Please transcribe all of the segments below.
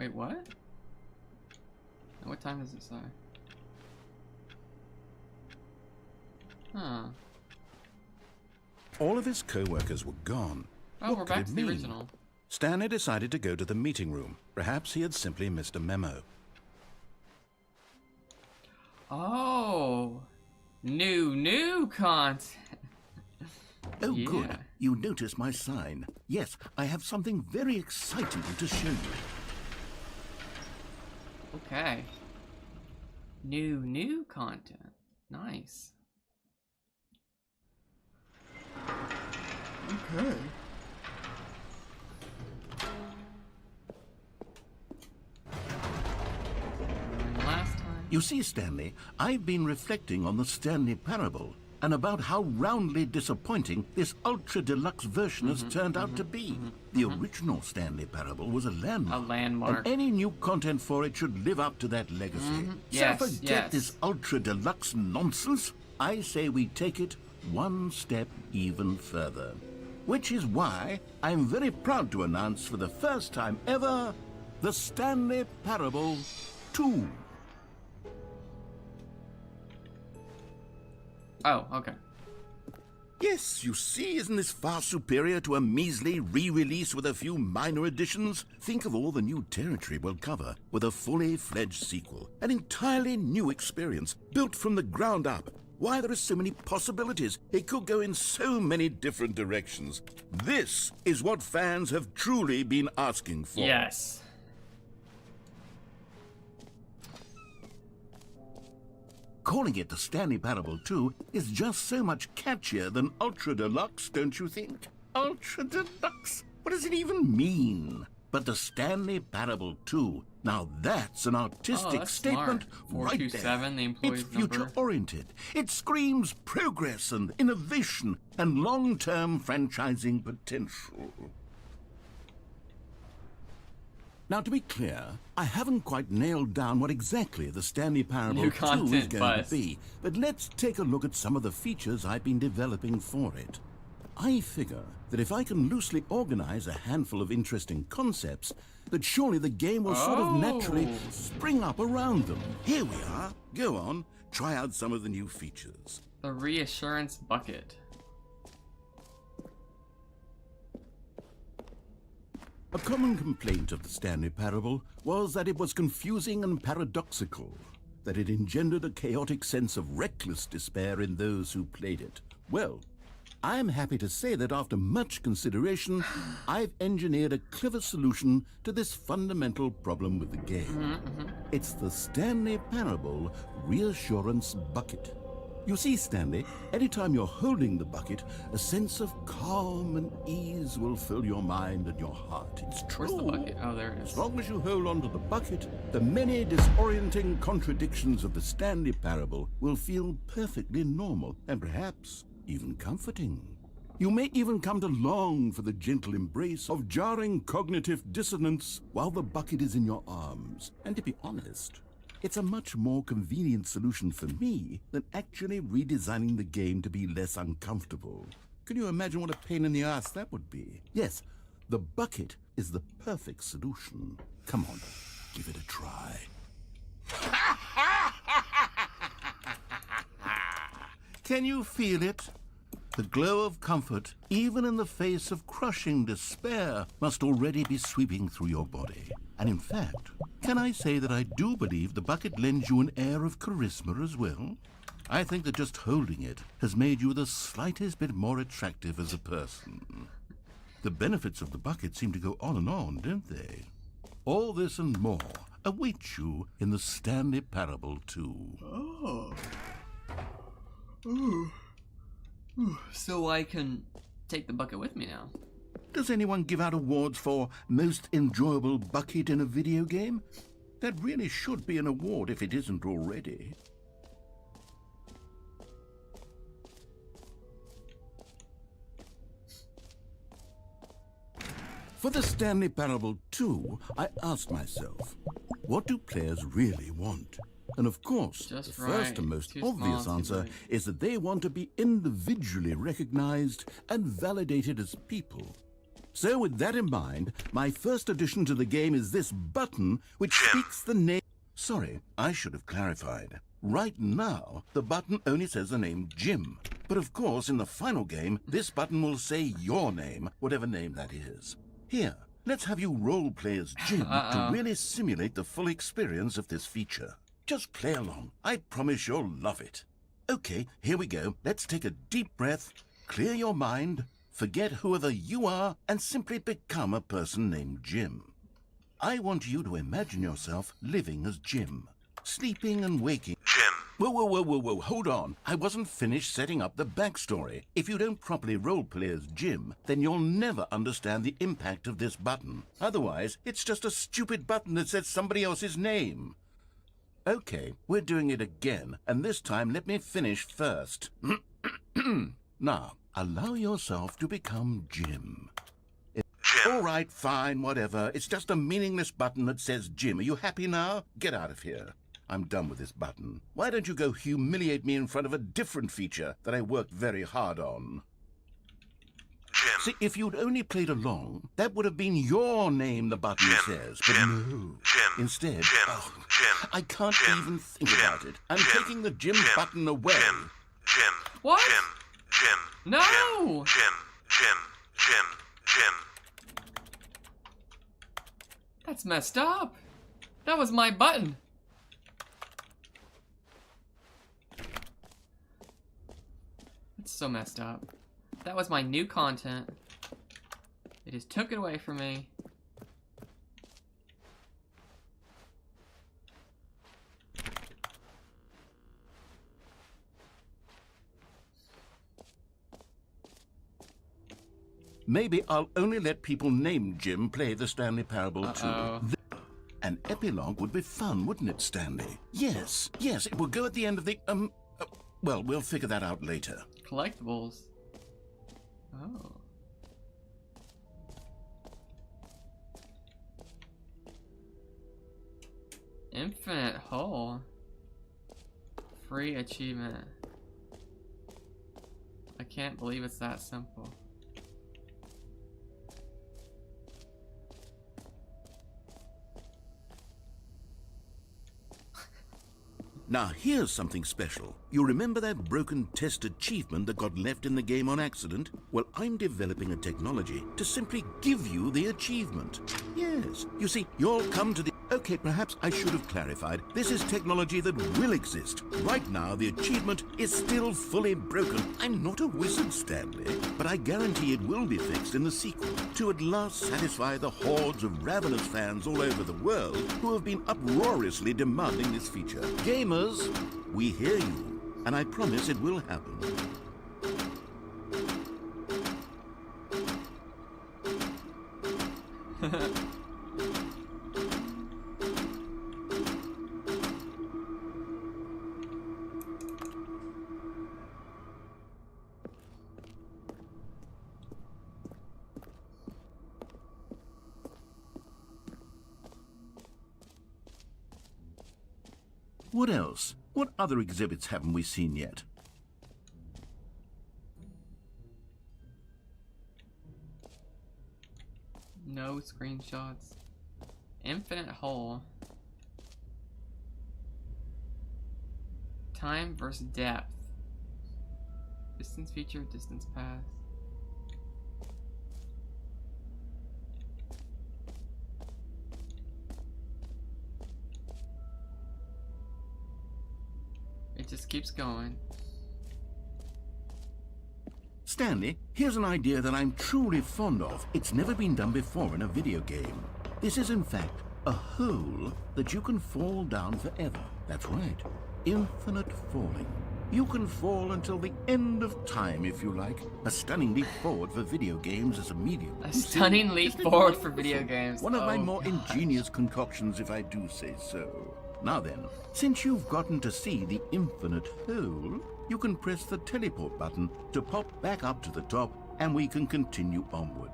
Wait, what? What time does it say? Huh. All of his co-workers were gone. Oh, we're What back could to it the mean? original. Stanley decided to go to the meeting room. Perhaps he had simply missed a memo. Oh, new content. Oh, Yeah. good. You notice my sign. Yes, I have something very exciting to show you. Okay. New content. Nice. Okay. Last time. You see, Stanley, I've been reflecting on the Stanley Parable and about how roundly disappointing this ultra deluxe version has turned out to be. The original Stanley Parable was a landmark. A landmark. And any new content for it should live up to that legacy. Yes, so forget yes. this ultra deluxe nonsense. I say we take it one step even further. Which is why I'm very proud to announce for the first time ever, the Stanley Parable 2. Oh, okay. Yes, you see, isn't this far superior to a measly re-release with a few minor additions? Think of all the new territory we'll cover with a fully fledged sequel. An entirely new experience, built from the ground up. Why, there are so many possibilities. It could go in so many different directions. This is what fans have truly been asking for. Yes. Calling it the Stanley Parable 2 is just so much catchier than Ultra Deluxe, don't you think? Ultra Deluxe? What does it even mean? But the Stanley Parable 2, now that's an artistic that's statement smart. right there. 427, the employee's It's future-oriented. It screams progress and innovation and long-term franchising potential. Now, to be clear, I haven't quite nailed down what exactly the Stanley Parable New 2 is content going buzz. to be, but let's take a look at some of the features I've been developing for it. I figure that if I can loosely organize a handful of interesting concepts, that surely the game will sort of naturally spring up around them. Here we are. Go on, try out some of the new features. The reassurance bucket. A common complaint of the Stanley Parable was that it was confusing and paradoxical, that it engendered a chaotic sense of reckless despair in those who played it. Well, I'm happy to say that after much consideration, I've engineered a clever solution to this fundamental problem with the game. It's the Stanley Parable Reassurance Bucket. You see, Stanley, anytime you're holding the bucket, a sense of calm and ease will fill your mind and your heart. It's true. Where's the bucket? Oh, there it is. As long as you hold on to the bucket, the many disorienting contradictions of the Stanley Parable will feel perfectly normal and perhaps even comforting. You may even come to long for the gentle embrace of jarring cognitive dissonance while the bucket is in your arms. And to be honest, it's a much more convenient solution for me than actually redesigning the game to be less uncomfortable. Can you imagine what a pain in the ass that would be? Yes, the bucket is the perfect solution. Come on, give it a try. Can you feel it? The glow of comfort, even in the face of crushing despair, must already be sweeping through your body. And in fact, can I say that I do believe the bucket lends you an air of charisma as well? I think that just holding it has made you the slightest bit more attractive as a person. The benefits of the bucket seem to go on, don't they? All this and more await you in the Stanley Parable 2. Oh. So I can take the bucket with me now. Does anyone give out awards for most enjoyable bucket in a video game? That really should be an award if it isn't already. For the Stanley Parable 2, I asked myself, what do players really want? And of course, Just the right. first and most Too small, obvious too answer big. is that they want to be individually recognized and validated as people. So with that in mind, my first addition to the game is this button which speaks the name... Sorry, I should have clarified. Right now, the button only says the name Jim. But of course, in the final game, this button will say your name, whatever name that is. Here, let's have you role-play as Jim to really simulate the full experience of this feature. Just play along. I promise you'll love it. Okay, here we go. Let's take a deep breath, clear your mind, forget whoever you are, and simply become a person named Jim. I want you to imagine yourself living as Jim, sleeping and waking. Jim. Whoa, hold on. I wasn't finished setting up the backstory. If you don't properly roleplay as Jim, then you'll never understand the impact of this button. Otherwise, it's just a stupid button that says somebody else's name. Okay, we're doing it again, and this time let me finish first. Now, allow yourself to become Jim. All right, fine, whatever. It's just a meaningless button that says Jim. Are you happy now? Get out of here. I'm done with this button. Why don't you go humiliate me in front of a different feature that I worked very hard on? Jim. See, if you'd only played along, that would have been your name the button says. But no. Jim. Instead, Jim. I can't even think about it. I'm taking the Jim button away. Jim. What? Jim. No! Jim. That's messed up. That was my button. It's so messed up. That was my new content. They just took it away from me. Maybe I'll only let people named Jim play the Stanley Parable too. An epilogue would be fun, wouldn't it, Stanley? Yes, it will go at the end of the, well, we'll figure that out later. Collectibles. Oh. Infinite hole. Free achievement. I can't believe it's that simple. Now here's something special. You remember that broken test achievement that got left in the game on accident? Well, I'm developing a technology to simply give you the achievement. Yes, you see, you'll come to the... Okay, perhaps I should have clarified. This is technology that will exist. Right now, the achievement is still fully broken. I'm not a wizard, Stanley, but I guarantee it will be fixed in the sequel to at last satisfy the hordes of ravenous fans all over the world who have been uproariously demanding this feature. Gamers, we hear you, and I promise it will happen. What else? What other exhibits haven't we seen yet? No screenshots. Infinite hole. Time versus depth. Distance feature, distance path. It just keeps going. Stanley, here's an idea that I'm truly fond of. It's never been done before in a video game. This is, in fact, a hole that you can fall down forever. That's right. Infinite falling. You can fall until the end of time, if you like. A stunning leap forward for video games as a medium. A stunning leap forward for video games. One of my more ingenious concoctions, if I do say so. Now then, since you've gotten to see the infinite hole, you can press the teleport button to pop back up to the top, and we can continue onward.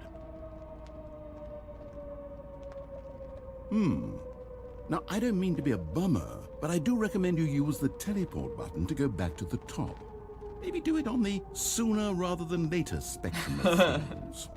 Now, I don't mean to be a bummer, but I do recommend you use the teleport button to go back to the top. Maybe do it on the sooner rather than later spectrum of things.